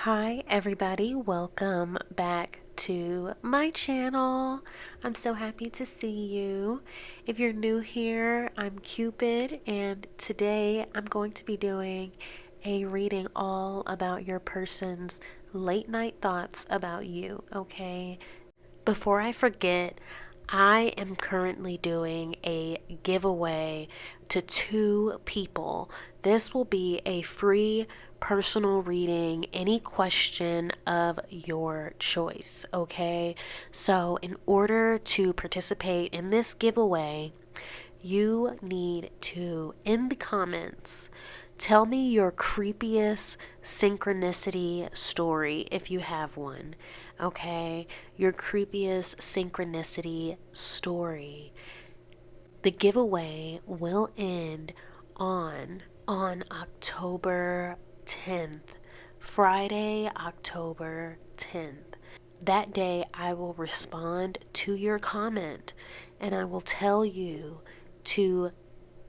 Hi everybody, welcome back to my channel. I'm so happy to see you. If you're new here, I'm Cupid, and today I'm going to be doing a reading all about your person's late night thoughts about you, okay? Before I forget, I am currently doing a giveaway to 2 people. This will be a free personal reading, any question of your choice, okay? So, in order to participate in this giveaway, you need to, in the comments, tell me your creepiest synchronicity story if you have one. Okay? Your creepiest synchronicity story. The giveaway will end on October 10th. Friday, October 10th. That day I will respond to your comment and I will tell you to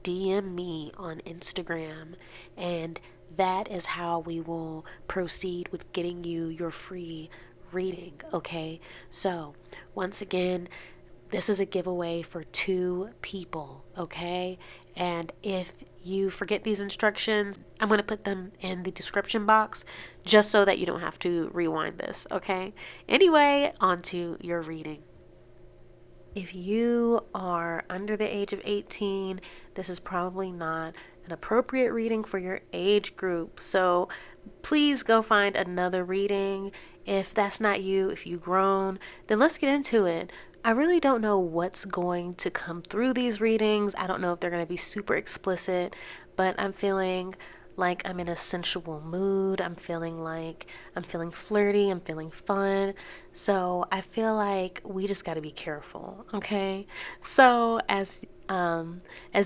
DM me on Instagram, and that is how we will proceed with getting you your free reading, okay? So, once again, this is a giveaway for 2 people, okay? And if you forget these instructions, I'm going to put them in the description box just so that you don't have to rewind this, okay? Anyway, on to your reading. If you are under the age of 18, this is probably not an appropriate reading for your age group. So please go find another reading. If that's not you, if you've grown, then let's get into it. I really don't know what's going to come through these readings. I don't know if they're going to be super explicit, but I'm feeling like I'm in a sensual mood. I'm feeling flirty. I'm feeling fun. So I feel like we just got to be careful, okay? So as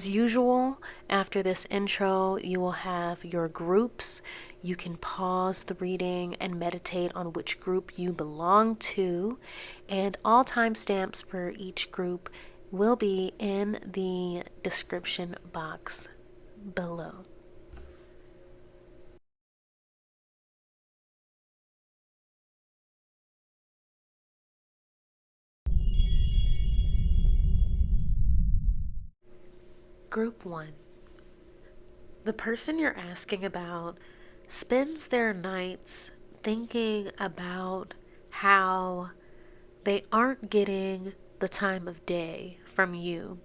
usual, after this intro, you will have your groups. You can pause the reading and meditate on which group you belong to, and all timestamps for each group will be in the description box below. Group 1. The person you're asking about spends their nights thinking about how they aren't getting the time of day from you.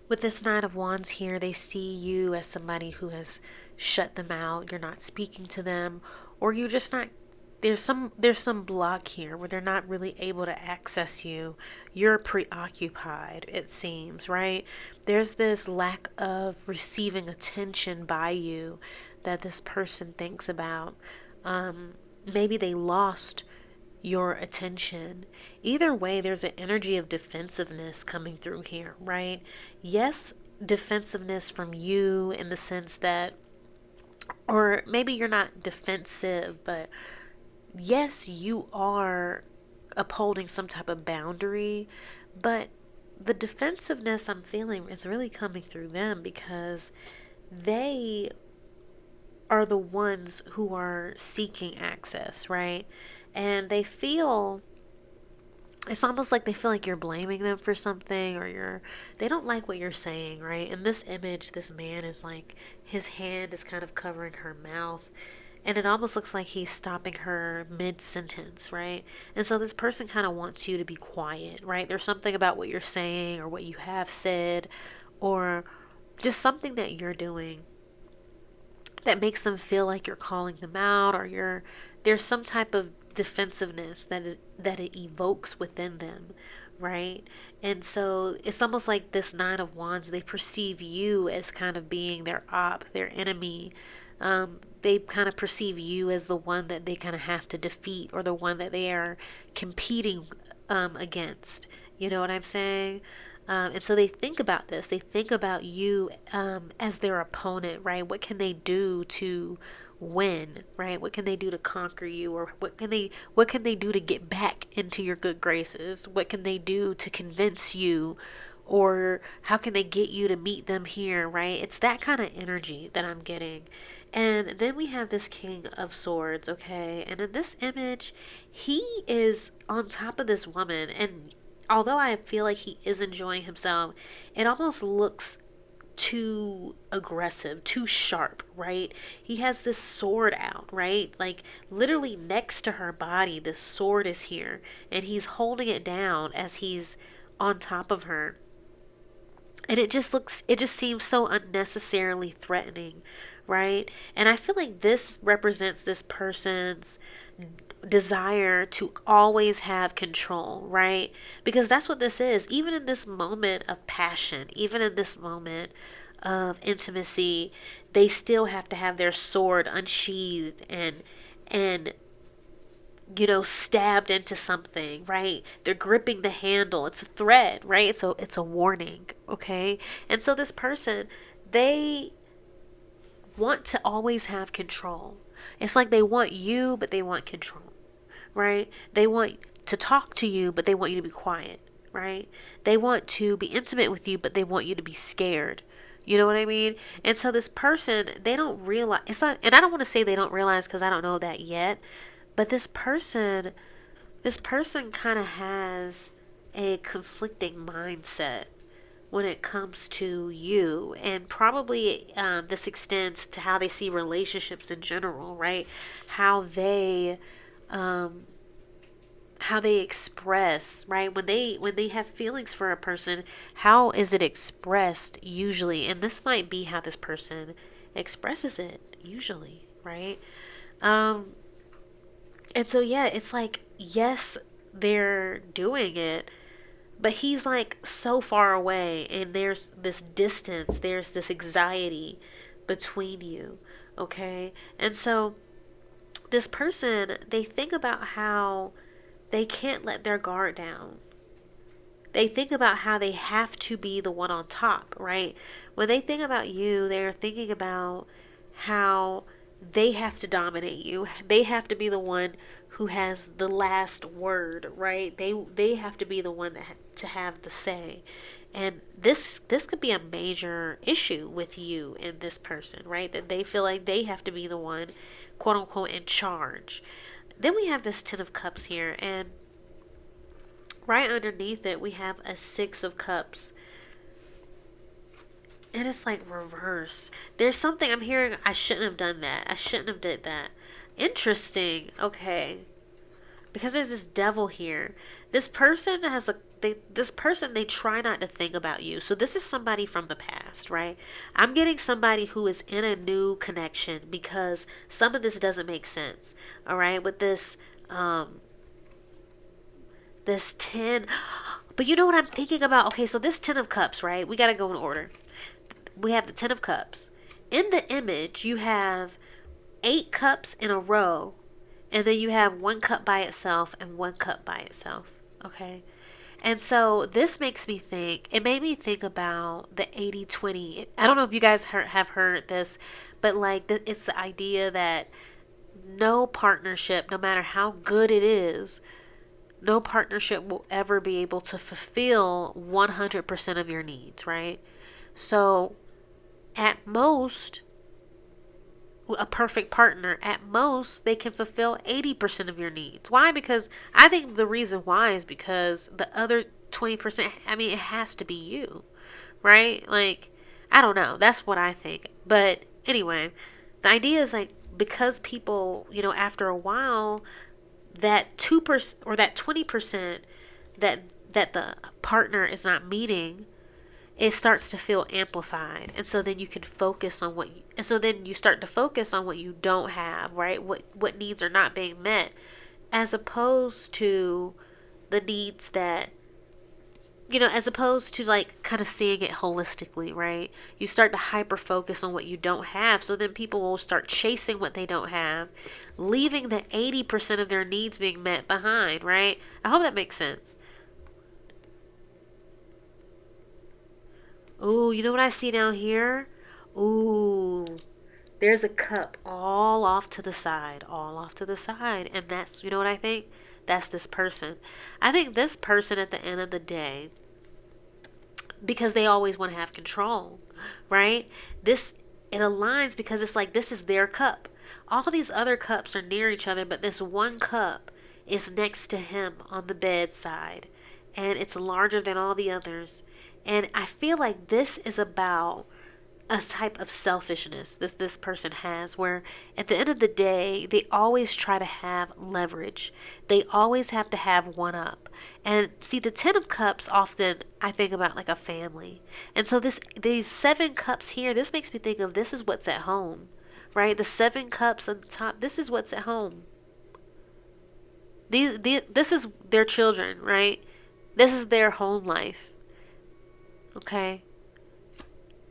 With this Knight of Wands here, they see you as somebody who has shut them out. You're not speaking to them, or you're just not. There's some block here where they're not really able to access you. You're preoccupied, it seems, right? There's this lack of receiving attention by you that this person thinks about. Maybe they lost your attention. Either way, there's an energy of defensiveness coming through here, right? Yes, defensiveness from you in the sense that, or maybe you're not defensive, but yes, you are upholding some type of boundary, but the defensiveness I'm feeling is really coming through them because they are the ones who are seeking access, right? And it's almost like they feel like you're blaming them for something, or they don't like what you're saying, right? In this image, this man is like, his hand is kind of covering her mouth, and it almost looks like he's stopping her mid-sentence, right? And so this person kind of wants you to be quiet, right? There's something about what you're saying or what you have said, or just something that you're doing that makes them feel like you're calling them out, or there's some type of defensiveness that it evokes within them, right? And so it's almost like this Nine of Wands, they perceive you as kind of being their their enemy. They kind of perceive you as the one that they kind of have to defeat, or the one that they are competing against. You know what I'm saying? And so they think about this. They think about you as their opponent, right? What can they do to win, right? What can they do to conquer you, or what can they do to get back into your good graces? What can they do to convince you or how can they get you to meet them here, right? It's that kind of energy that I'm getting. And then we have this King of Swords, okay? And in this image, he is on top of this woman. And although I feel like he is enjoying himself, it almost looks too aggressive, too sharp, right? He has this sword out, right? Like literally next to her body, this sword is here. And he's holding it down as he's on top of her. And it just seems so unnecessarily threatening, right? And I feel like this represents this person's desire to always have control, right? Because that's what this is. Even in this moment of passion, even in this moment of intimacy, they still have to have their sword unsheathed and stabbed into something, right? They're gripping the handle. It's a threat, right? It's a warning, okay? And so this person, they want to always have control. It's like they want you, but they want control, right? They want to talk to you, but they want you to be quiet, right? They want to be intimate with you, but they want you to be scared. You know what I mean? And so this person, they don't realize, it's not, and I don't want to say they don't realize because I don't know that yet, but this person kind of has a conflicting mindset when it comes to you, and probably this extends to how they see relationships in general, right? Um, how they express, right? When they have feelings for a person, how is it expressed usually? And this might be how this person expresses it usually, right? And so yeah, it's like, yes, they're doing it, but he's like so far away, and there's this distance, there's this anxiety between you, okay? And so this person, they think about how they can't let their guard down. They think about how they have to be the one on top, right? When they think about you, they're thinking about how they have to dominate you. They have to be the one who has the last word, right? They have to be the one to have the say. And this could be a major issue with you and this person, right? That they feel like they have to be the one, quote unquote, in charge. Then we have this Ten of Cups here, and right underneath it we have a Six of Cups. And it's like reverse. There's something I'm hearing. I shouldn't have done that. I shouldn't have did that. Interesting. Okay. Because there's this devil here. This person they try not to think about you. So this is somebody from the past, right? I'm getting somebody who is in a new connection because some of this doesn't make sense. All right? With this 10, but you know what I'm thinking about? Okay, so this 10 of Cups, right? We got to go in order. We have the Ten of Cups. In the image, you have 8 cups in a row, and then you have 1 cup by itself and 1 cup by itself. Okay? And so this makes me think, it made me think about the 80-20. I don't know if you guys have heard this, but like it's the idea that no partnership, no matter how good it is, no partnership will ever be able to fulfill 100% of your needs, right? So at most, a perfect partner, at most, they can fulfill 80% of your needs. Why? Because I think the reason why is because the other 20%, I mean, it has to be you, right? Like, I don't know. That's what I think. But anyway, the idea is like, because people, after a while, that 2% or that 20% that the partner is not meeting, it starts to feel amplified. And so then you can focus on so then you start to focus on what you don't have, right? What needs are not being met, as opposed to the needs that, as opposed to like kind of seeing it holistically, right? You start to hyper focus on what you don't have. So then people will start chasing what they don't have, leaving the 80% of their needs being met behind, right? I hope that makes sense. Ooh, you know what I see down here? Ooh, there's a cup all off to the side, And that's, you know what I think? That's this person. I think this person at the end of the day, because they always want to have control, right? It aligns because it's like this is their cup. All these other cups are near each other, but this one cup is next to him on the bedside, and it's larger than all the others. And I feel like this is about a type of selfishness that this person has, where at the end of the day they always try to have leverage. They always have to have one up. And see, the 10 of cups, often I think about like a family. And so these 7 cups here, this makes me think of, this is what's at home, right? The 7 cups on the top, this is what's at home. This is their children, right? This is their home life. Okay?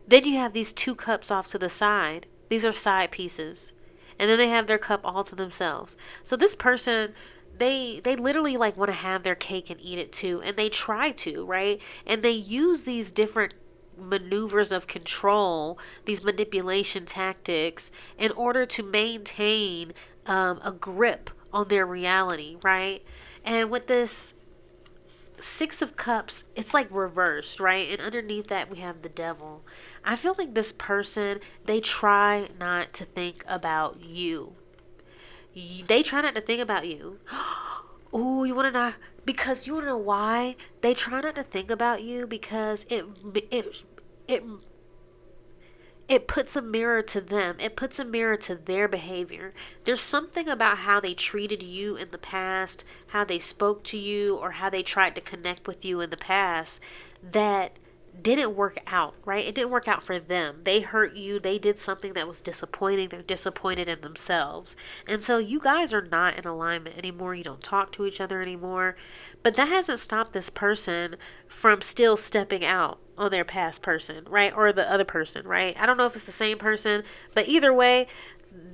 Then you have these 2 cups off to the side. These are side pieces. And then they have their cup all to themselves. So this person, they literally like want to have their cake and eat it too. And they try to, right? And they use these different maneuvers of control, these manipulation tactics, in order to maintain a grip on their reality, right? And with this 6 of Cups, it's like reversed, right? And underneath that we have the Devil. I feel like this person, they try not to think about you. They try not to think about you. Oh, you want to know? Because you want to know why? They try not to think about you because it puts a mirror to them. It puts a mirror to their behavior. There's something about how they treated you in the past, how they spoke to you, or how they tried to connect with you in the past that didn't work out, right? It didn't work out for them. They hurt you. They did something that was disappointing. They're disappointed in themselves. And so you guys are not in alignment anymore. You don't talk to each other anymore. But that hasn't stopped this person from still stepping out on their past person, right? Or the other person, right? I don't know if it's the same person, but either way,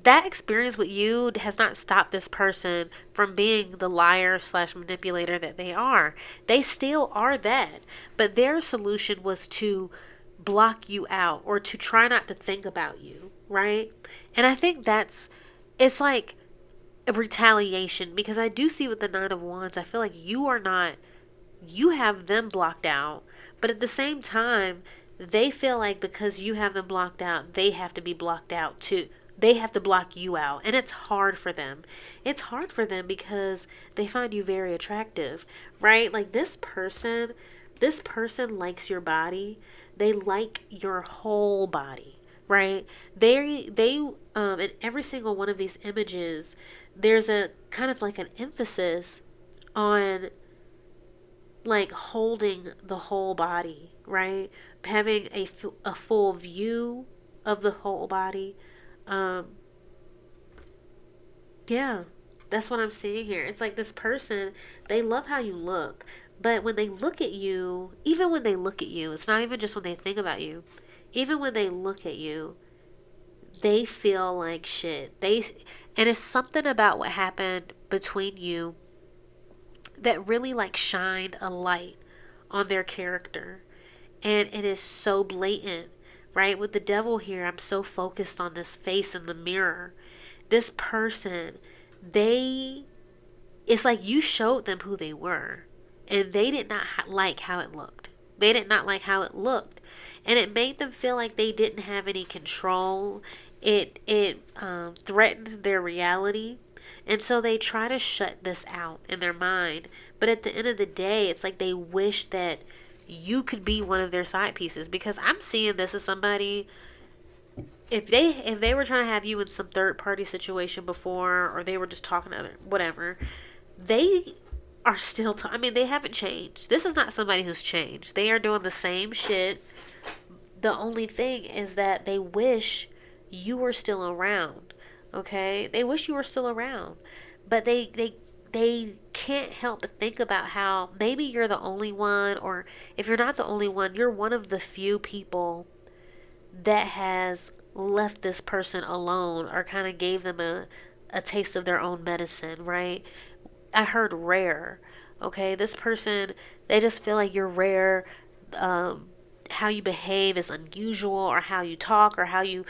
that experience with you has not stopped this person from being the liar / manipulator that they are. They still are that. But their solution was to block you out or to try not to think about you, right? And I think it's like a retaliation, because I do see with the 9 of Wands, I feel like you have them blocked out. But at the same time, they feel like because you have them blocked out, they have to be blocked out too. They have to block you out. And it's hard for them. It's hard for them because they find you very attractive, right? Like this person likes your body. They like your whole body, right? They in every single one of these images, there's a kind of like an emphasis on like holding the whole body, right? Having a full view of the whole body. Yeah, that's what I'm seeing here. It's like this person, they love how you look, but when they look at you, even when they look at you, it's not even just when they think about you. Even when they look at you, they feel like shit. And it's something about what happened between you that really like shined a light on their character. And it is so blatant, right? With the Devil here, I'm so focused on this face in the mirror. This person, it's like you showed them who they were, and they did not like how it looked. They did not like how it looked, and it made them feel like they didn't have any control. It threatened their reality, and so they try to shut this out in their mind. But at the end of the day, it's like they wish that you could be one of their side pieces, because I'm seeing this as somebody, if they were trying to have you in some third party situation before, or they were just talking to other whatever, they are still I mean, they haven't changed. This is not somebody who's changed. They are doing the same shit. The only thing is that they wish you were still around. Okay? They wish you were still around. But they can't help but think about how maybe you're the only one, or if you're not the only one, you're one of the few people that has left this person alone, or kind of gave them a taste of their own medicine, right? I heard rare. Okay, this person, they just feel like you're rare. How you behave is unusual, or how you talk, or how you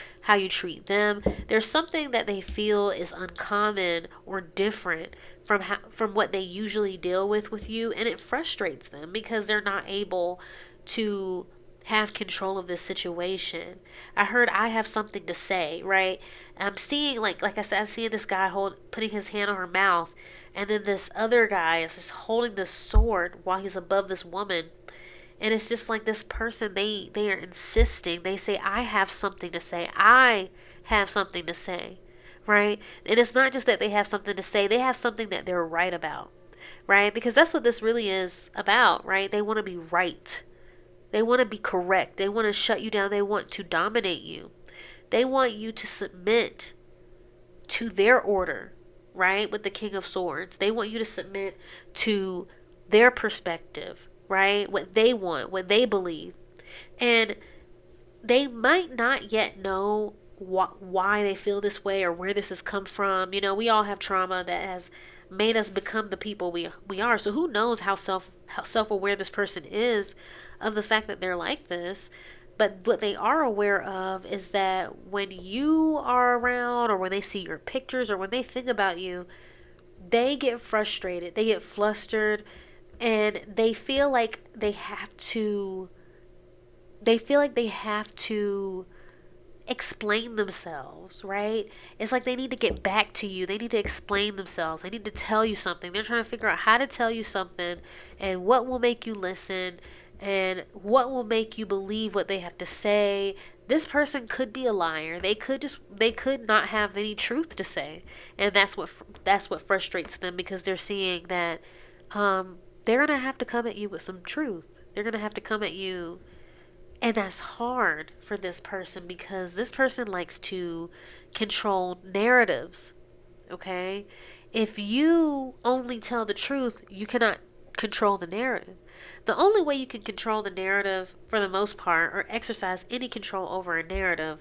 treat them. There's something that they feel is uncommon or different from what they usually deal with you, and it frustrates them because they're not able to have control of this situation. I heard I have something to say, right? I'm seeing, like I said, I'm seeing this guy putting his hand on her mouth, and then this other guy is just holding this sword while he's above this woman. And it's just like this person, they are insisting. They say, I have something to say. I have something to say, right? And it's not just that they have something to say, they have something that they're right about, right? Because that's what this really is about, right? They want to be right. They want to be correct. They want to shut you down. They want to dominate you. They want you to submit to their order, right? With the King of Swords. They want you to submit to their perspective, right? What they want, what they believe. And they might not yet know why they feel this way or where this has come from. You know, we all have trauma that has made us become the people we are. So who knows how self-aware this person is of the fact that they're like this. But what they are aware of is that when you are around, or when they see your pictures, or when they think about you, they get frustrated, they get flustered, and they feel like they have to explain themselves, right? It's like they need to get back to you. They need to explain themselves. They need to tell you something. They're trying to figure out how to tell you something, and what will make you listen, and what will make you believe what they have to say. This person could be a liar. They could not have any truth to say. And that's what frustrates them, because they're seeing that they're going to have to come at you with some truth. They're going to have to come at you. And that's hard for this person, because this person likes to control narratives, okay? If you only tell the truth, you cannot control the narrative. The only way you can control the narrative, for the most part, or exercise any control over a narrative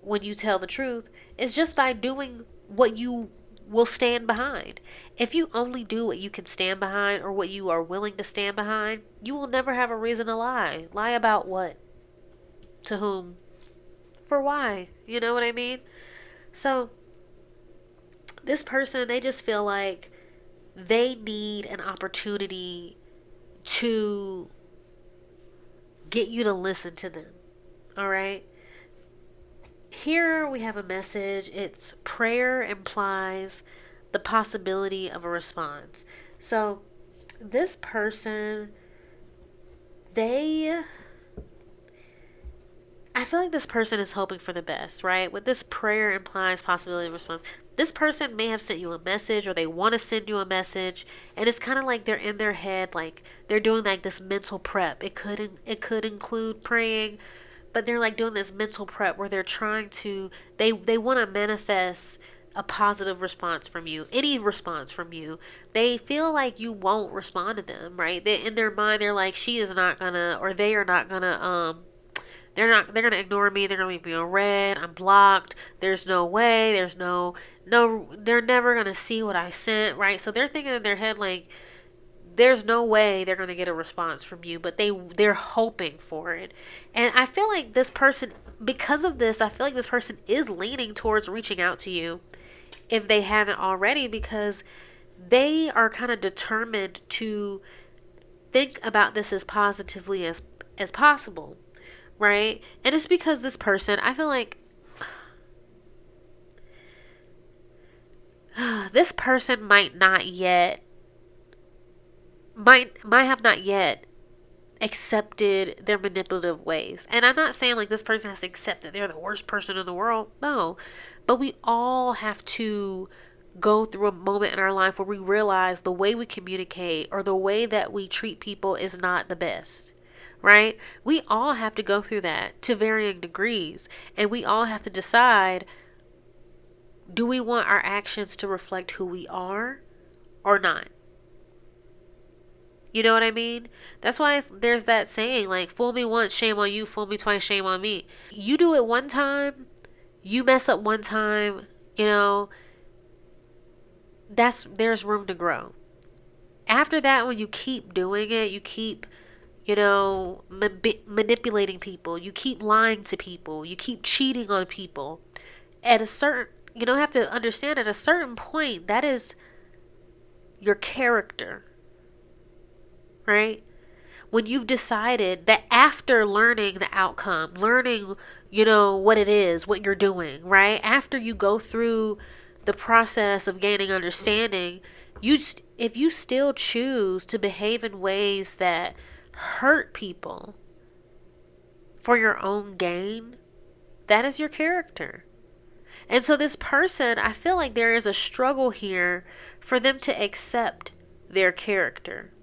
when you tell the truth, is just by doing what you will stand behind. If you only do what you can stand behind, or what you are willing to stand behind, you will never have a reason to lie. Lie about what? To whom? For why? You know what I mean? So this person, they just feel like they need an opportunity to get you to listen to them. All right? Here we have a message. It's prayer implies the possibility of a response. So this person, I feel like this person is hoping for the best, right? With this prayer implies possibility of response. This person may have sent you a message, or they want to send you a message, and it's kind of like they're in their head, like they're doing like this mental prep. It could include praying, but they're like doing this mental prep where they're trying to they want to manifest a positive response from you, any response from you. They feel like you won't respond to them, right? In their mind, they're like, she is not gonna, or they are not gonna they're going to ignore me. They're going to leave me on red. I'm blocked. There's no way. There's no, they're never going to see what I sent, right? So they're thinking in their head, like, there's no way they're going to get a response from you, but they're hoping for it. And I feel like this person, because of this, I feel like this person is leaning towards reaching out to you, if they haven't already, because they are kind of determined to think about this as positively as possible. Right? And it's because this person, I feel like this person might have not yet accepted their manipulative ways. And I'm not saying like this person has to accept that they're the worst person in the world. No. But we all have to go through a moment in our life where we realize the way we communicate, or the way that we treat people, is not the best. Right? We all have to go through that to varying degrees. And we all have to decide, do we want our actions to reflect who we are or not? You know what I mean? That's why there's that saying, like, fool me once, shame on you. Fool me twice, shame on me. You do it one time, you mess up one time, you know, there's room to grow. After that, when you keep doing it, you keep manipulating people, you keep lying to people, you keep cheating on people, at a certain, have to understand, at a certain point, that is your character, right? when you've decided that after learning the outcome, learning, what it is, what you're doing, right? After you go through the process of gaining understanding, if you still choose to behave in ways that hurt people for your own gain, that is your character. And so this person, I feel like there is a struggle here for them to accept their character.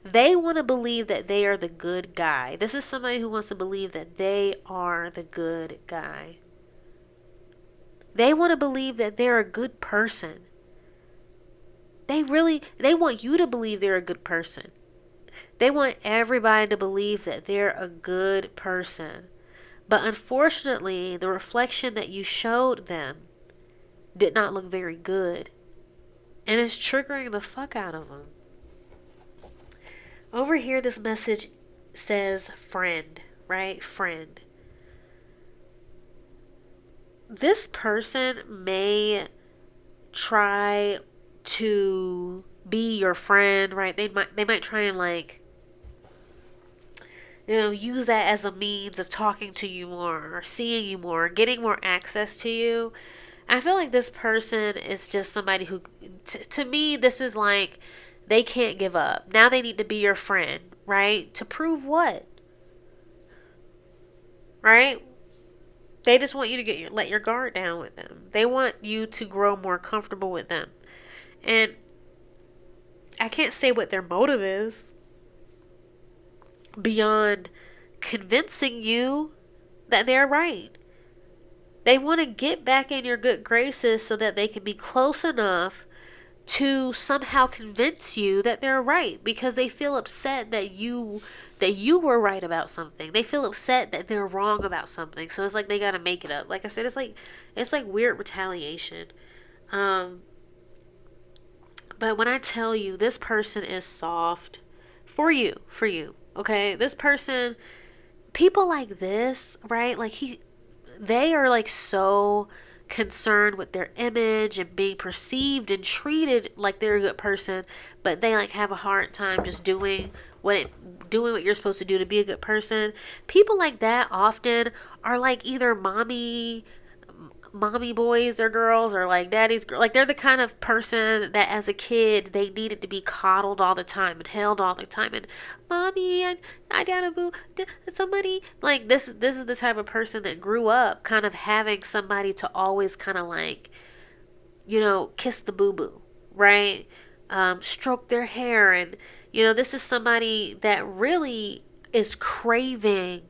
They want to believe that they are the good guy. This is somebody who wants to believe that they are the good guy. They want to believe that they're a good person. They want you to believe they're a good person. They want everybody to believe that they're a good person. But unfortunately, the reflection that you showed them did not look very good. And it's triggering the fuck out of them. Over here, this message says friend, right? Friend. This person may try to be your friend, right? They might try and use that as a means of talking to you more or seeing you more, getting more access to you. I feel like this person is just somebody who, to me, this is like they can't give up. Now they need to be your friend, right? To prove what? Right? They just want you to let your guard down with them. They want you to grow more comfortable with them. And I can't say what their motive is beyond convincing you that they're right. They want to get back in your good graces so that they can be close enough to somehow convince you that they're right, because they feel upset that you were right about something. They feel upset that they're wrong about something. So it's like they got to make it up. Like I said, it's like weird retaliation. But when I tell you this person is soft for you, okay? This person, people like this, right? They are like so concerned with their image and being perceived and treated like they're a good person, but they like have a hard time just doing what you're supposed to do to be a good person. People like that often are like either mommy boys or girls, or like daddy's girl. Like they're the kind of person that as a kid they needed to be coddled all the time and held all the time, and mommy, I gotta boo somebody. Like this is the type of person that grew up kind of having somebody to always kind of like, kiss the boo boo, right? Stroke their hair. And this is somebody that really is craving,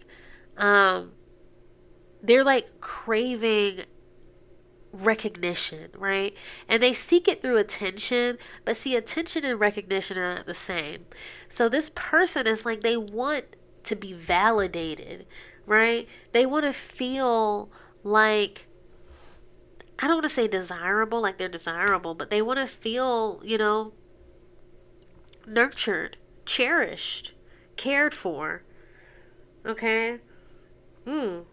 they're like craving recognition, right? And they seek it through attention, but see, attention and recognition are not the same. So this person is like, they want to be validated, right? They want to feel like, I don't want to say desirable, like they're desirable, but they want to feel, nurtured, cherished, cared for. Okay? I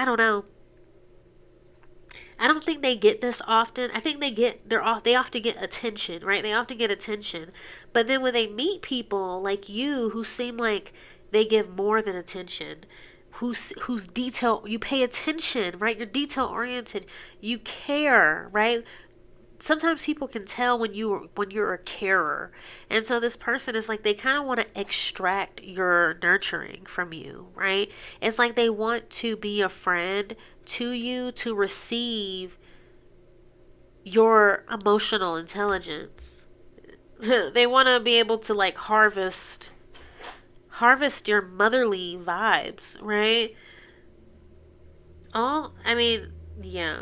don't know. I don't think they get this often. I think they often get attention, right? They often get attention. But then when they meet people like you who seem like they give more than attention, whose detail, you pay attention, right? You're detail oriented. You care, right? Sometimes people can tell when you're a carer. And so this person is like, they kind of want to extract your nurturing from you, right? It's like they want to be a friend to you, to receive your emotional intelligence. They want to be able to like harvest your motherly vibes, right? Yeah.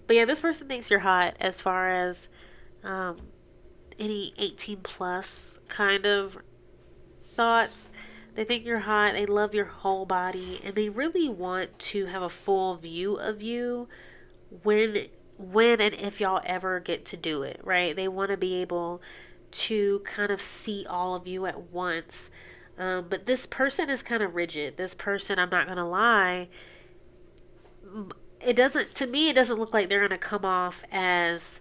But yeah, this person thinks you're hot as far as any 18 plus kind of thoughts. They think you're hot, they love your whole body, and they really want to have a full view of you when and if y'all ever get to do it, right? They want to be able to kind of see all of you at once. But this person is kind of rigid. This person, I'm not going to lie, it doesn't look like they're going to come off as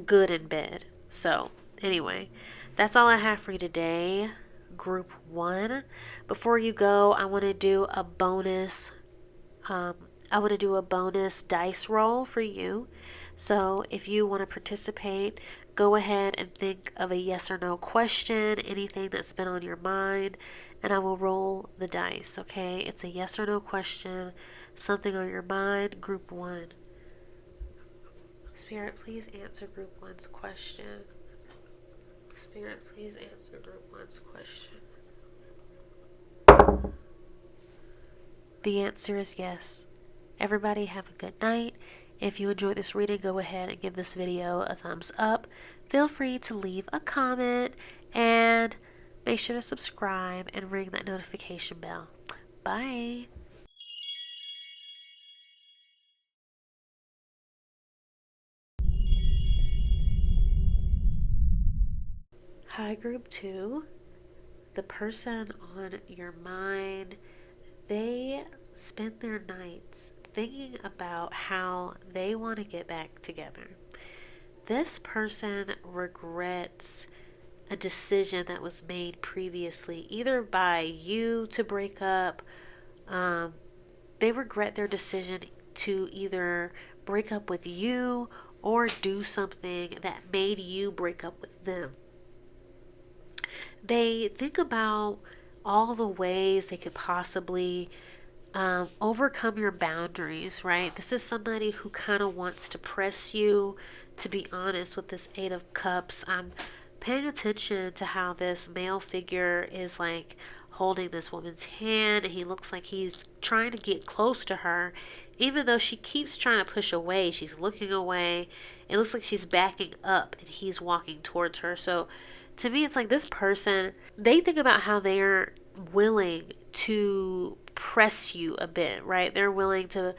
good in bed. So, anyway, that's all I have for you today, group 1. Before you go, I want to do a bonus dice roll for you. So if you want to participate, go ahead and think of a yes or no question, anything that's been on your mind, and I will roll the dice, okay? It's a yes or no question, something on your mind, group 1. Spirit, please answer group 1's question. Spirit, please answer group 1's question. The answer is yes. Everybody have a good night. If you enjoyed this reading, go ahead and give this video a thumbs up. Feel free to leave a comment and make sure to subscribe and ring that notification bell. Bye. Hi, group 2. The person on your mind, they spend their nights thinking about how they want to get back together. This person regrets a decision that was made previously, either by you to break up. They regret their decision to either break up with you or do something that made you break up with them. They think about all the ways they could possibly overcome your boundaries, right? This is somebody who kind of wants to press you. To be honest, with this 8 of Cups, I'm paying attention to how this male figure is like holding this woman's hand, and he looks like he's trying to get close to her, even though she keeps trying to push away. She's looking away. It looks like she's backing up and he's walking towards her. So to me, it's like this person, they think about how they're willing to press you a bit, right? They're willing to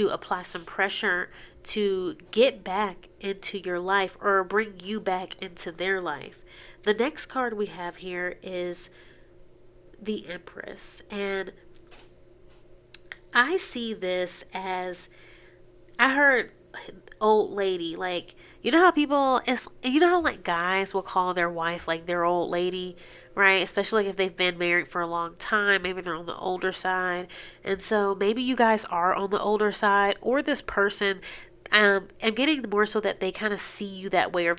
apply some pressure to get back into your life or bring you back into their life. The next card we have here is the Empress, and I see this as, I heard old lady, like, you know how like guys will call their wife like their old lady, right? Especially like if they've been married for a long time, maybe they're on the older side. And so maybe you guys are on the older side, or this person, I'm getting more so that they kind of see you that way,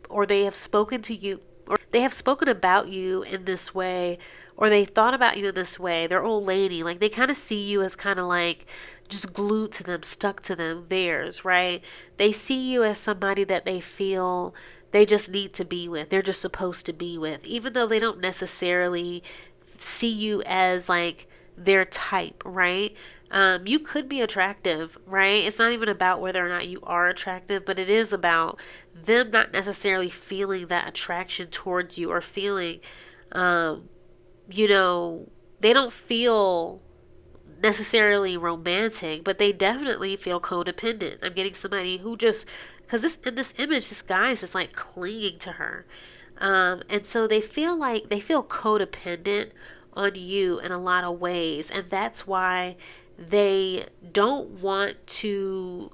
or they have spoken to you, or they have spoken about you in this way, or they thought about you in this way. They're old lady, like they kind of see you as kind of like just glued to them, stuck to them, theirs, right? They see you as somebody that they feel they just need to be with. They're just supposed to be with, even though they don't necessarily see you as like their type, right? You could be attractive, right? It's not even about whether or not you are attractive, but it is about them not necessarily feeling that attraction towards you, or feeling, they don't feel necessarily romantic, but they definitely feel codependent. I'm getting somebody who just, because in this image, this guy is just like clinging to her. And so they feel codependent on you in a lot of ways. And that's why they don't want to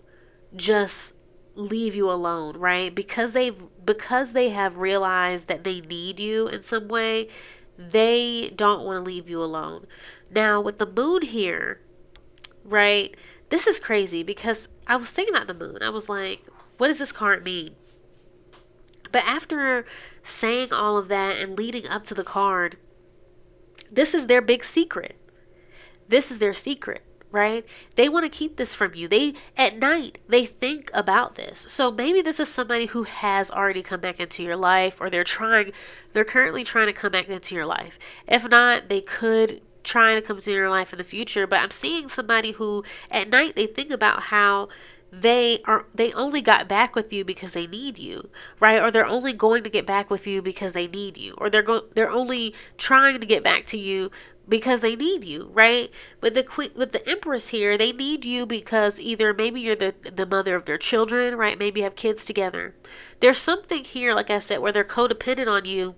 just leave you alone, right? Because they have realized that they need you in some way, they don't want to leave you alone. Now, with the moon here, right, this is crazy because I was thinking about the moon. I was like, what does this card mean? But after saying all of that and leading up to the card, this is their big secret. This is their secret, right? They want to keep this from you. At night, they think about this. So maybe this is somebody who has already come back into your life, or they're currently trying to come back into your life. If not, they could trying to come into your life in the future. But I'm seeing somebody who at night they think about how they only got back with you because they need you, right? Or they're only going to get back with you because they need you, or they're only trying to get back to you because they need you, right? With the Empress here, they need you because either maybe you're the mother of their children, right? Maybe you have kids together. There's something here, like I said, where they're codependent on you,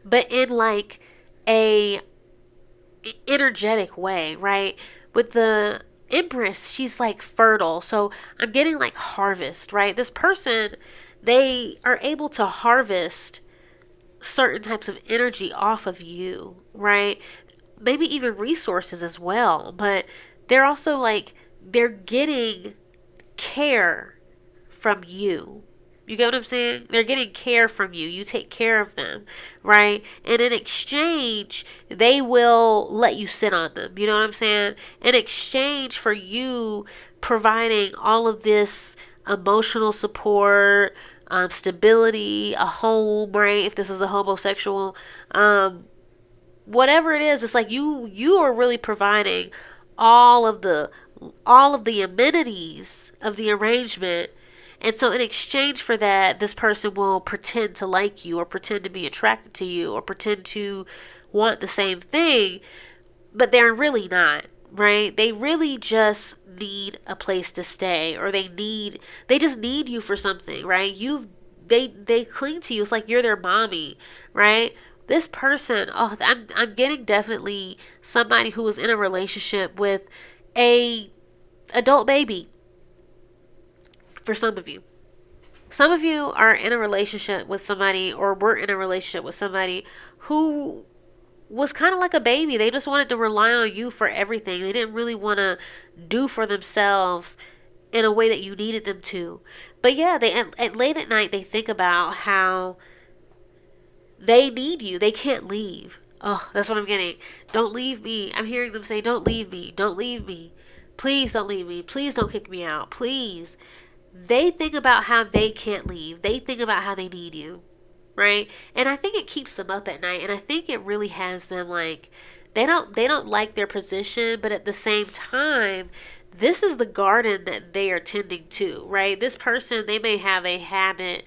but in like a energetic way, right? With the Empress, she's like fertile. So I'm getting like harvest, right? This person, they are able to harvest certain types of energy off of you, right? Maybe even resources as well, but they're also like, they're getting care from you. You get what I'm saying? They're getting care from you. You take care of them, right? And in exchange, they will let you sit on them. You know what I'm saying? In exchange for you providing all of this emotional support, stability, a home, right? If this is a homosexual, whatever it is, it's like you are really providing all of the amenities of the arrangement. And so in exchange for that, this person will pretend to like you, or pretend to be attracted to you, or pretend to want the same thing, but they're really not, right? They really just need a place to stay, or they just need you for something, right? They cling to you. It's like you're their mommy, right? This person, oh, I'm getting definitely somebody who is in a relationship with a adult baby. For some of you, some of you are in a relationship with somebody, or were in a relationship with somebody who was kind of like a baby. They just wanted to rely on you for everything. They didn't really want to do for themselves in a way that you needed them to. But yeah, they at late at night, they think about how they need you. They can't leave. Oh, that's what I'm getting. Don't leave me. I'm hearing them say, don't leave me. Don't leave me. Please don't leave me. Please don't kick me out. Please. They think about how they can't leave. They think about how they need you, right? And I think it keeps them up at night. And I think it really has them like, they don't like their position, but at the same time, this is the garden that they are tending to, right? This person, they may have a habit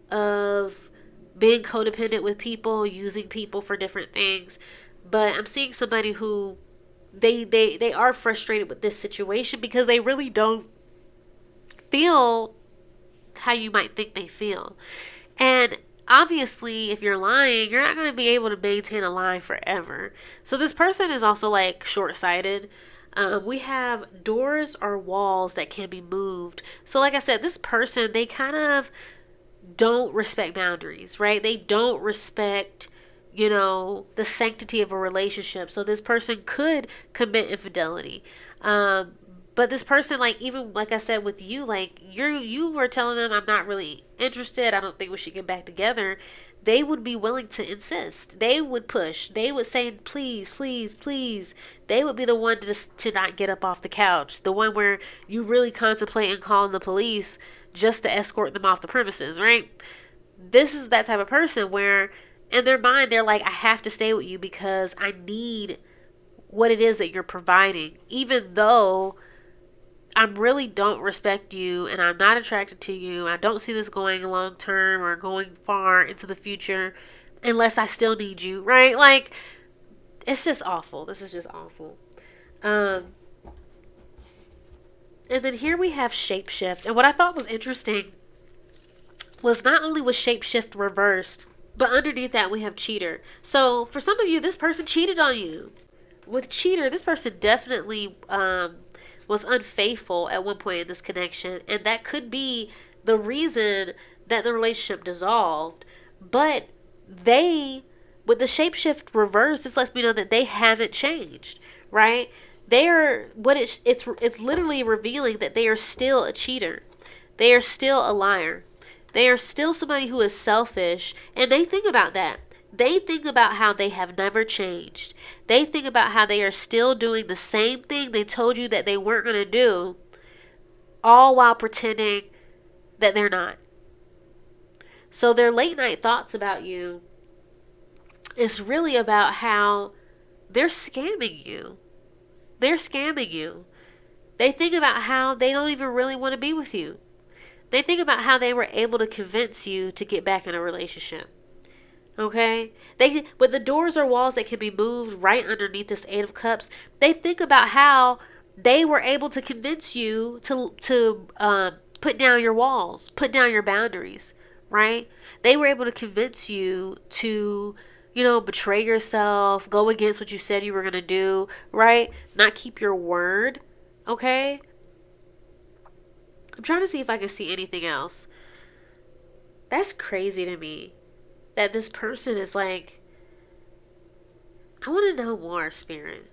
of being codependent with people, using people for different things. But I'm seeing somebody who they are frustrated with this situation because they really don't feel how you might think they feel. And obviously, if you're lying, you're not going to be able to maintain a lie forever. So this person is also like short-sighted. We have doors or walls that can be moved. So like I said, this person, they kind of don't respect boundaries, right? They don't respect, the sanctity of a relationship. So this person could commit infidelity. But this person, like, even like I said with you, like you were telling them, I'm not really interested. I don't think we should get back together. They would be willing to insist. They would push. They would say, please, please, please. They would be the one to not get up off the couch. The one where you really contemplate and calling the police just to escort them off the premises, right? This is that type of person where in their mind, they're like, I have to stay with you because I need what it is that you're providing. Even though I really don't respect you and I'm not attracted to you. I don't see this going long term or going far into the future unless I still need you, right? Like, it's just awful. This is just awful. And then here we have shapeshift. And what I thought was interesting was not only was shapeshift reversed, but underneath that we have cheater. So for some of you, this person cheated on you. With cheater, this person definitely was unfaithful at one point in this connection, and that could be the reason that the relationship dissolved. But with the shapeshift reverse, this lets me know that they haven't changed, right? It's literally revealing that they are still a cheater. They are still a liar. They are still somebody who is selfish, and they think about that. They think about how they have never changed. They think about how they are still doing the same thing they told you that they weren't going to do, all while pretending that they're not. So their late night thoughts about you is really about how they're scamming you. They're scamming you. They think about how they don't even really want to be with you. They think about how they were able to convince you to get back in a relationship. Okay? With the doors or walls that can be moved right underneath this Eight of Cups, they think about how they were able to convince you to put down your walls, put down your boundaries, right? They were able to convince you to, betray yourself, go against what you said you were going to do, right? Not keep your word, okay? I'm trying to see if I can see anything else. That's crazy to me. that this person is like, I want to know more, Spirit.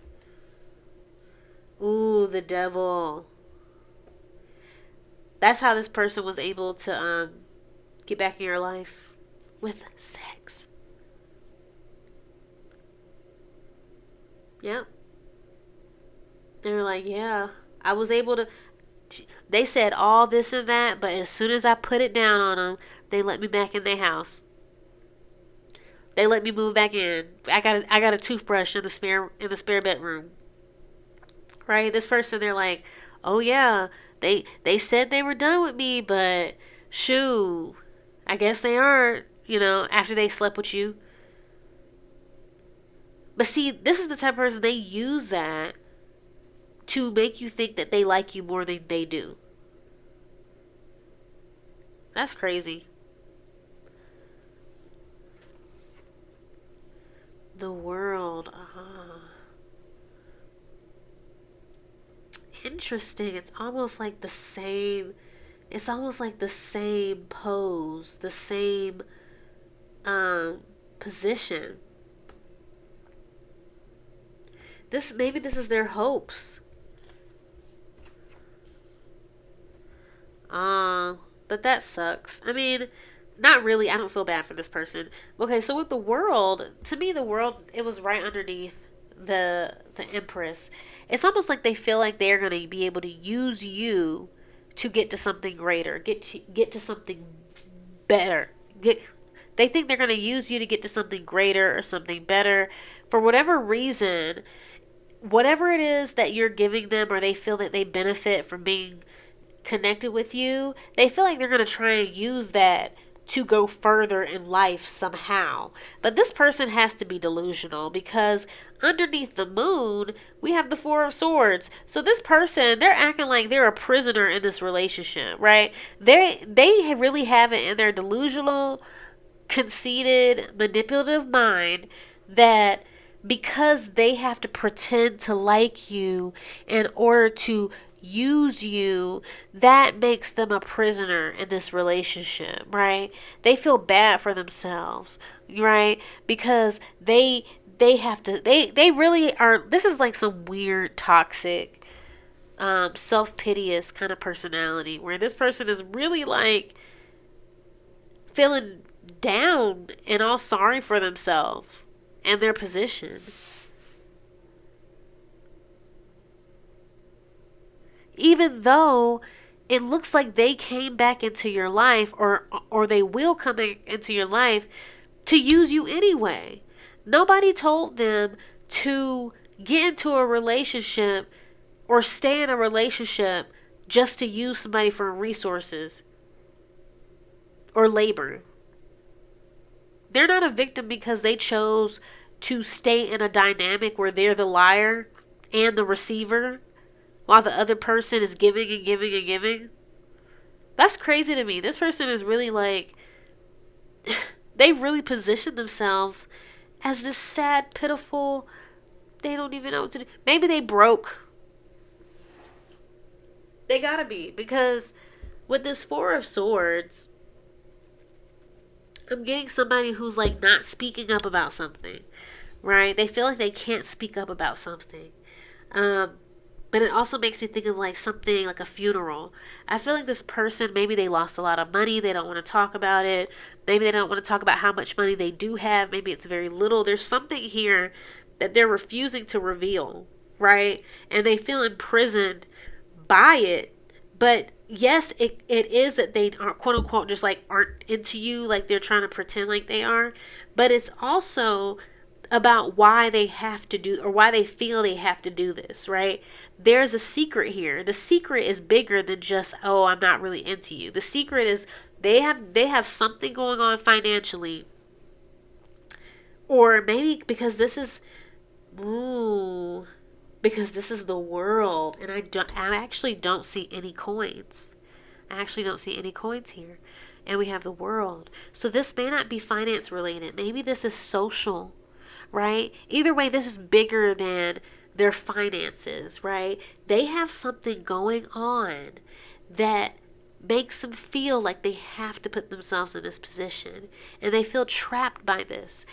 Ooh, the devil. That's how this person was able to get back in your life with sex. Yep. They were like, yeah, I was able to. They said all this and that, but as soon as I put it down on them, they let me back in their house. They let me move back in. I got a toothbrush in the spare bedroom. Right? This person, they're like, oh yeah, they said they were done with me, but shoo, I guess they aren't. You know, after they slept with you. But see, this is the type of person, they use that to make you think that they like you more than they do. That's crazy. The world. Interesting. It's almost like the same. It's almost like the same pose, the same position. Maybe this is their hopes. But that sucks. I mean, not really. I don't feel bad for this person. Okay, so with the world, to me, the world, it was right underneath the Empress. It's almost like they feel like they're gonna be able to use you to get to something greater, get to something better. They think they're gonna use you to get to something greater or something better, for whatever reason. Whatever it is that you're giving them, or they feel that they benefit from being connected with you, they feel like they're going to try and use that to go further in life somehow. But this person has to be delusional, because underneath the moon, we have the Four of Swords. So this person, they're acting like they're a prisoner in this relationship, right? They really have it in their delusional, conceited, manipulative mind that because they have to pretend to like you in order to use you, that makes them a prisoner in this relationship, right? They feel bad for themselves, right? Because they have to, they really are, this is like some weird toxic self-piteous kind of personality, where this person is really like feeling down and all sorry for themselves and their position. Even though it looks like they came back into your life, or they will come into your life to use you anyway. Nobody told them to get into a relationship or stay in a relationship just to use somebody for resources or labor. They're not a victim because they chose to stay in a dynamic where they're the liar and the receiver, while the other person is giving and giving and giving. That's crazy to me. This person is really like, they've really positioned themselves as this sad, pitiful, they don't even know what to do. Maybe they broke. They gotta be. Because with this Four of Swords, I'm getting somebody who's like not speaking up about something, right? They feel like they can't speak up about something. But it also makes me think of like something like a funeral. I feel like this person, maybe they lost a lot of money. They don't want to talk about it. Maybe they don't want to talk about how much money they do have. Maybe it's very little. There's something here that they're refusing to reveal, right? And they feel imprisoned by it. But yes, it is that they are, quote unquote, just like aren't into you, like they're trying to pretend like they are. But it's also about why they have to do, or why they feel they have to do this, right? There's a secret here. The secret is bigger than just, oh, I'm not really into you. The secret is they have something going on financially, or maybe because this is the world, and I actually don't see any coins. I actually don't see any coins here. And we have the world. So this may not be finance related. Maybe this is social, right? Either way, this is bigger than their finances, right? They have something going on that makes them feel like they have to put themselves in this position, and they feel trapped by this.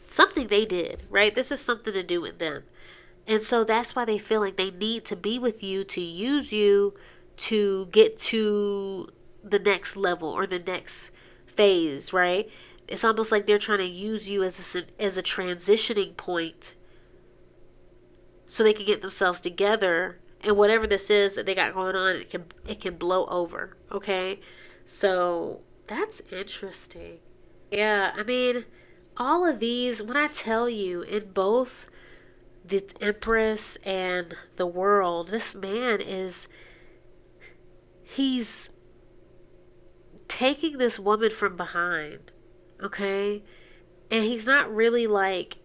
Something they did, right? This is something to do with them. And so that's why they feel like they need to be with you, to use you to get to the next level or the next phase, right? It's almost like they're trying to use you as a transitioning point so they can get themselves together, and whatever this is that they got going on, it can blow over, okay? So that's interesting. Yeah, I mean, all of these, when I tell you, in both the Empress and the World, this man he's taking this woman from behind, okay? And he's not really like,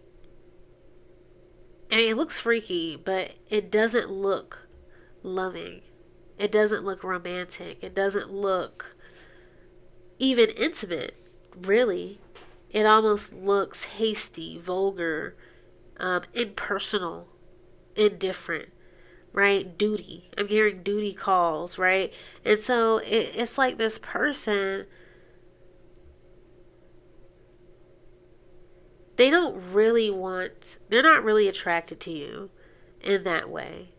I mean, it looks freaky, but it doesn't look loving. It doesn't look romantic. It doesn't look even intimate, really. It almost looks hasty, vulgar, impersonal, indifferent, right? Duty. I'm hearing duty calls, right? And so it's like this person, they're not really attracted to you in that way.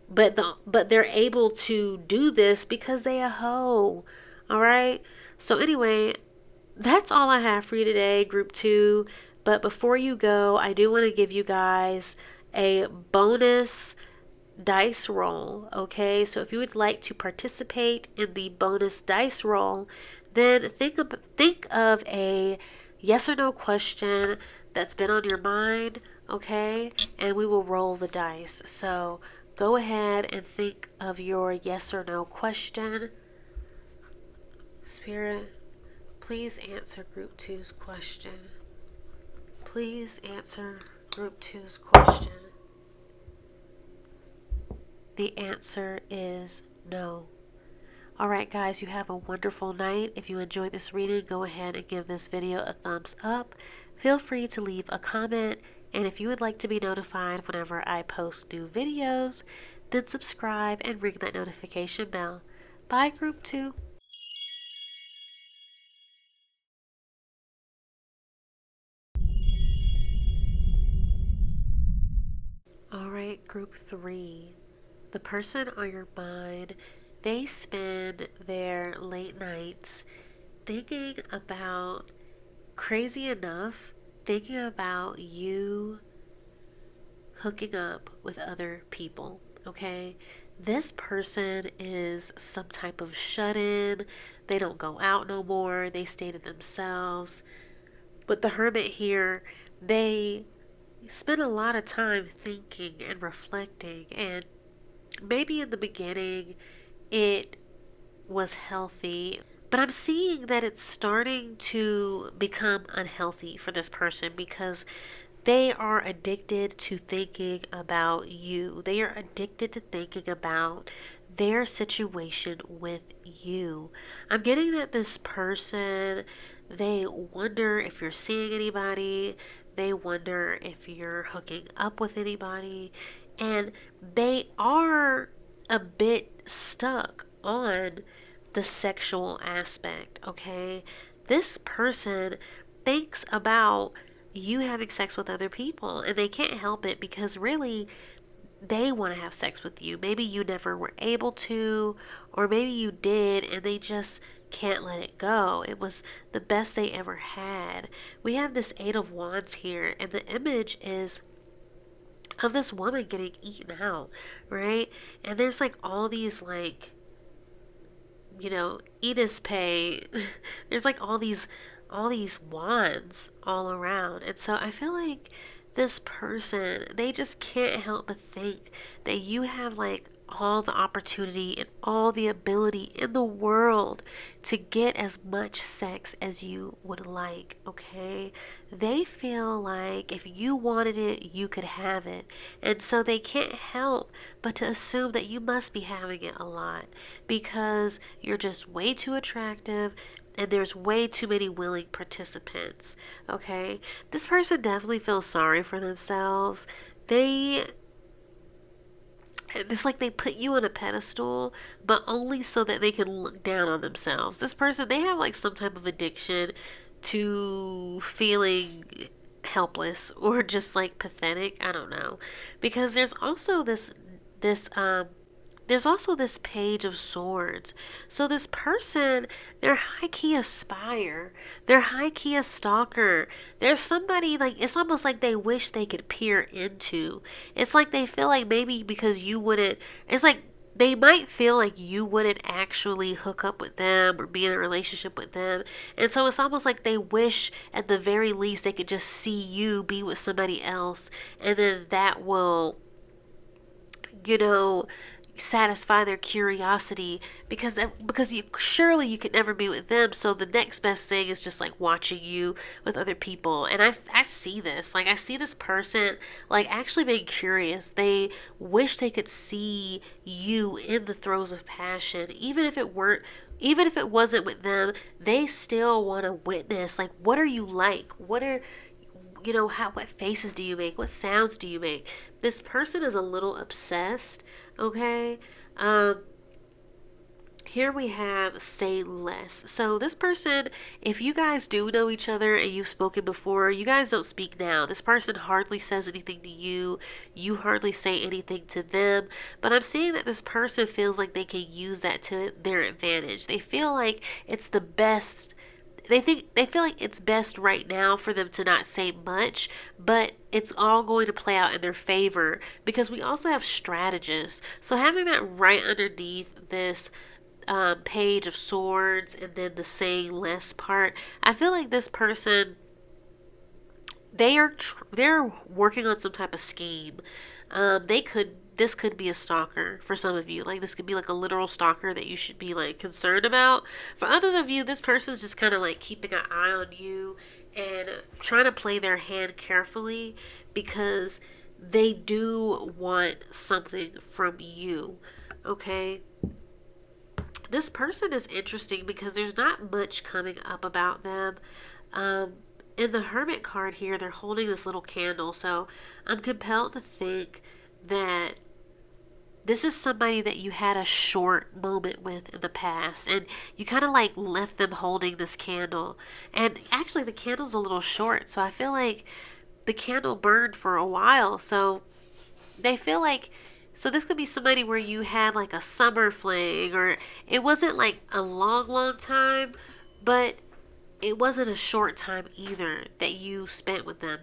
But they're able to do this because they a hoe. All right? So anyway, that's all I have for you today, group 2. But before you go, I do want to give you guys a bonus dice roll, okay? So if you would like to participate in the bonus dice roll, then think of a yes or no question that's been on your mind, okay? And we will roll the dice. So go ahead and think of your yes or no question. Spirit, please answer group 2's question. Please answer group 2's question. The answer is no. Alright guys, you have a wonderful night. If you enjoyed this reading, go ahead and give this video a thumbs up. Feel free to leave a comment, and if you would like to be notified whenever I post new videos, then subscribe and ring that notification bell. Bye group 2. Alright, group 3. The person on your mind, they spend their late nights thinking about, crazy enough, thinking about you hooking up with other people, okay? This person is some type of shut-in. They don't go out no more. They stay to themselves. But the Hermit here, they spend a lot of time thinking and reflecting, and maybe in the beginning it was healthy, but I'm seeing that it's starting to become unhealthy for this person because they are addicted to thinking about you. They are addicted to thinking about their situation with you. I'm getting that this person, they wonder if you're seeing anybody. They wonder if you're hooking up with anybody. And they are a bit stuck on the sexual aspect, okay? This person thinks about you having sex with other people, and they can't help it because really they want to have sex with you. Maybe you never were able to, or maybe you did and they just can't let it go. It was the best they ever had. We have this 8 of Wands here, and the image is of this woman getting eaten out, right? And there's like all these like, Edith's pay. There's like all these wands all around. And so I feel like this person, they just can't help but think that you have like all the opportunity and all the ability in the world to get as much sex as you would like, okay? They feel like if you wanted it, you could have it. And so they can't help but to assume that you must be having it a lot because you're just way too attractive and there's way too many willing participants, okay? This person definitely feels sorry for themselves. it's like they put you on a pedestal, but only so that they can look down on themselves. This person, they have like some type of addiction to feeling helpless or just like pathetic. I don't know. Because this there's also this page of swords. So this person, they're high key aspire. They're high key a stalker. There's somebody like, it's almost like they wish they could peer into. It's like they feel like maybe because you wouldn't, it's like they might feel like you wouldn't actually hook up with them or be in a relationship with them. And so it's almost like they wish at the very least they could just see you be with somebody else. And then that will, you know, satisfy their curiosity, because you surely you could never be with them, so the next best thing is just like watching you with other people. And I see this, like I see this person like actually being curious. They wish they could see you in the throes of passion, even if it wasn't with them. They still want to witness, like, what are you like, what are, you know, what faces do you make, what sounds do you make. This person is a little obsessed. Okay. Here we have say less. So this person, if you guys do know each other and you've spoken before, you guys don't speak now. This person hardly says anything to you. You hardly say anything to them. But I'm seeing that this person feels like they can use that to their advantage. They feel like it's the best. They feel like it's best right now for them to not say much, but it's all going to play out in their favor, because we also have strategists. So having that right underneath this page of swords and then the saying less part, I feel like this person, they're working on some type of scheme. This could be a stalker for some of you. Like, this could be like a literal stalker that you should be like concerned about. For others of you, this person's just kind of like keeping an eye on you and trying to play their hand carefully, because they do want something from you. Okay? This person is interesting because there's not much coming up about them. In the Hermit card here, they're holding this little candle. So I'm compelled to think that this is somebody that you had a short moment with in the past, and you kind of like left them holding this candle. And actually the candle's a little short, so I feel like the candle burned for a while. So they feel like, so this could be somebody where you had like a summer fling, or it wasn't like a long time, but it wasn't a short time either that you spent with them.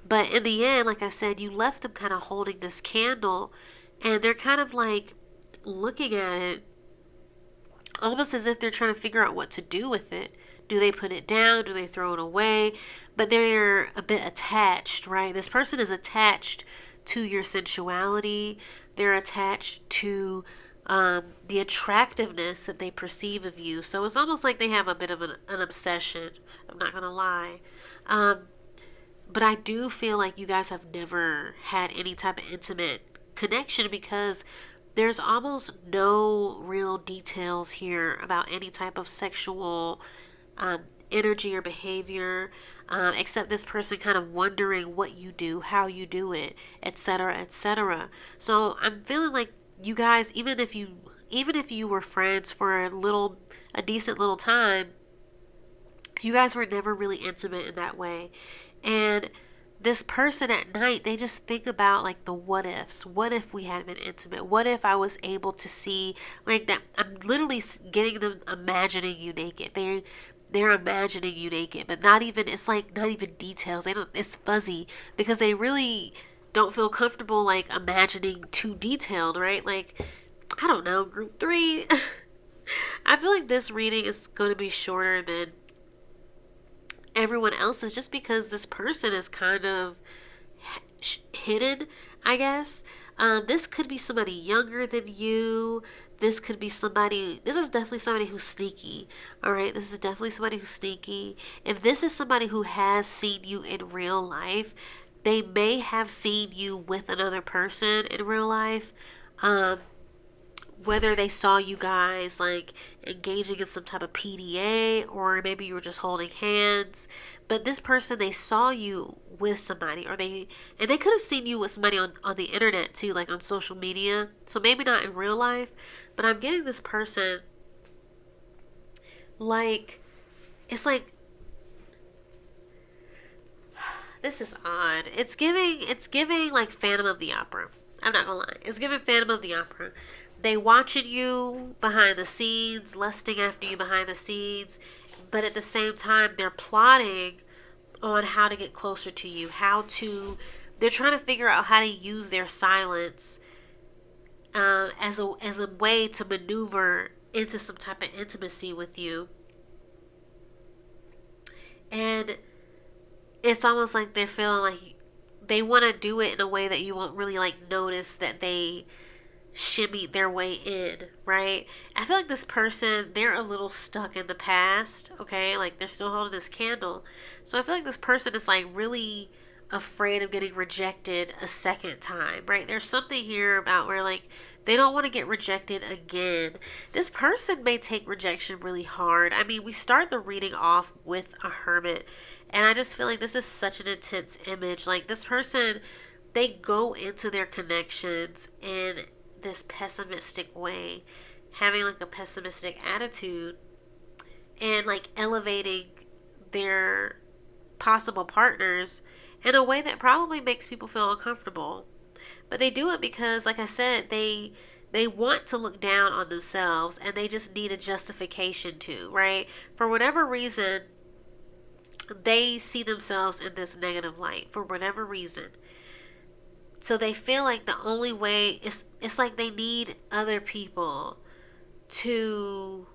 But in the end, like I said, you left them kind of holding this candle, and they're kind of like looking at it almost as if they're trying to figure out what to do with it. Do they put it down? Do they throw it away? But they're a bit attached, right? This person is attached to your sensuality. They're attached to the attractiveness that they perceive of you. So it's almost like they have a bit of an obsession. I'm not going to lie. But I do feel like you guys have never had any type of intimate connection, because there's almost no real details here about any type of sexual energy or behavior, except this person kind of wondering what you do, how you do it, etc., etc. So I'm feeling like you guys, even if you were friends for a decent little time, you guys were never really intimate in that way. And this person at night, they just think about like the what ifs. What if we had been intimate? What if I was able to see like that? I'm literally getting them imagining you naked. They're imagining you naked, but not even, it's like not even details. It's fuzzy, because they really don't feel comfortable like imagining too detailed, right? Like, I don't know, group 3. I feel like this reading is going to be shorter than everyone else's, just because this person is kind of hidden, I guess. This could be somebody younger than you. This is definitely somebody who's sneaky. All right, this is definitely somebody who's sneaky. If this is somebody who has seen you in real life, they may have seen you with another person in real life. Whether they saw you guys like engaging in some type of PDA, or maybe you were just holding hands. But this person, they saw you with somebody, or they could have seen you with somebody on the internet too, like on social media. So maybe not in real life, but I'm getting this person, like, it's like, this is odd. It's giving like Phantom of the Opera. I'm not gonna lie. It's giving Phantom of the Opera. They watching you behind the scenes, lusting after you behind the scenes, but at the same time, they're plotting on how to get closer to you, they're trying to figure out how to use their silence as a way to maneuver into some type of intimacy with you. And it's almost like they're feeling like they want to do it in a way that you won't really like notice that they shimmied their way in, right? I feel like this person, they're a little stuck in the past, okay? Like they're still holding this candle. So I feel like this person is like really afraid of getting rejected a second time, right? There's something here about where like they don't want to get rejected again. This person may take rejection really hard. I mean, we start the reading off with a hermit, and I just feel like this is such an intense image. Like this person, they go into their connections in this pessimistic way, having like a pessimistic attitude, and like elevating their possible partners in a way that probably makes people feel uncomfortable. But they do it because, like I said, they want to look down on themselves, and they just need a justification to, right? For whatever reason, they see themselves in this negative light for whatever reason. So they feel like the only way it's like they need other people to,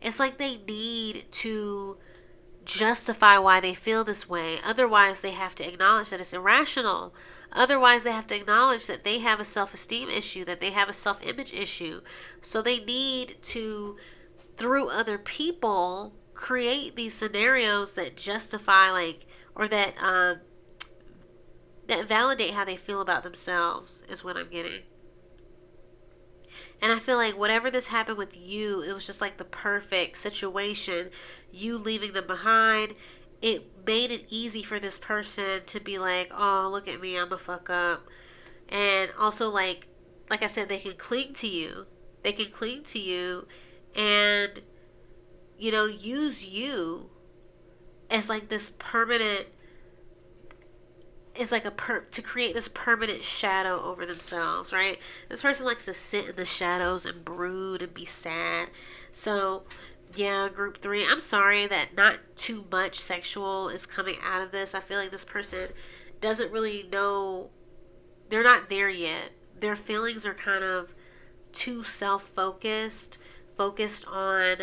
it's like they need to justify why they feel this way. Otherwise, they have to acknowledge that it's irrational. Otherwise, they have to acknowledge that they have a self-esteem issue, that they have a self-image issue. So they need to, through other people, create these scenarios that justify, like, or that validate how they feel about themselves, is what I'm getting. And I feel like whatever this happened with you, it was just like the perfect situation. You leaving them behind, it made it easy for this person to be like, oh, look at me, I'm a fuck up. And also, like I said, they can cling to you. They can cling to you and, use you as like this permanent, is like to create this permanent shadow over themselves, right? This person likes to sit in the shadows and brood and be sad. So yeah, group 3, I'm sorry that not too much sexual is coming out of this. I feel like this person doesn't really know, they're not there yet. Their feelings are kind of too self-focused, focused on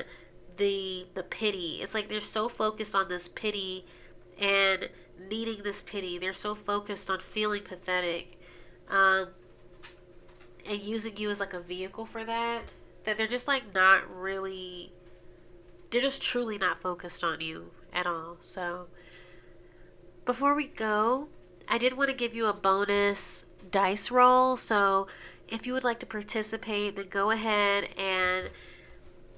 the pity. It's like they're so focused on this pity and needing this pity. They're so focused on feeling pathetic, and using you as like a vehicle for that they're just like not really, they're just truly not focused on you at all. So before we go, I did want to give you a bonus dice roll. So if you would like to participate, then go ahead and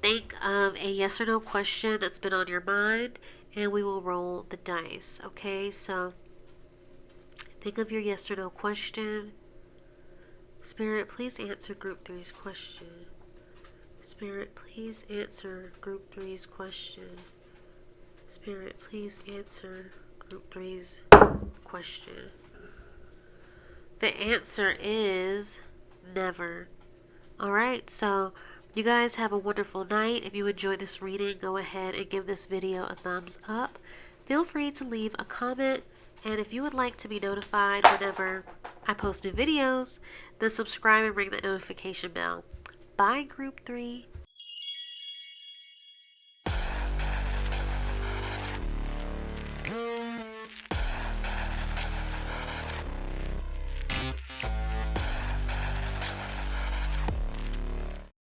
think of a yes or no question that's been on your mind, and we will roll the dice. Okay, so think of your yes or no question. Spirit, please answer group 3's question. Spirit, please answer group 3's question. Spirit, please answer group 3's question. The answer is never. Alright, so you guys have a wonderful night. If you enjoyed this reading, go ahead and give this video a thumbs up. Feel free to leave a comment. And if you would like to be notified whenever I post new videos, then subscribe and ring that notification bell. Bye, Group 3.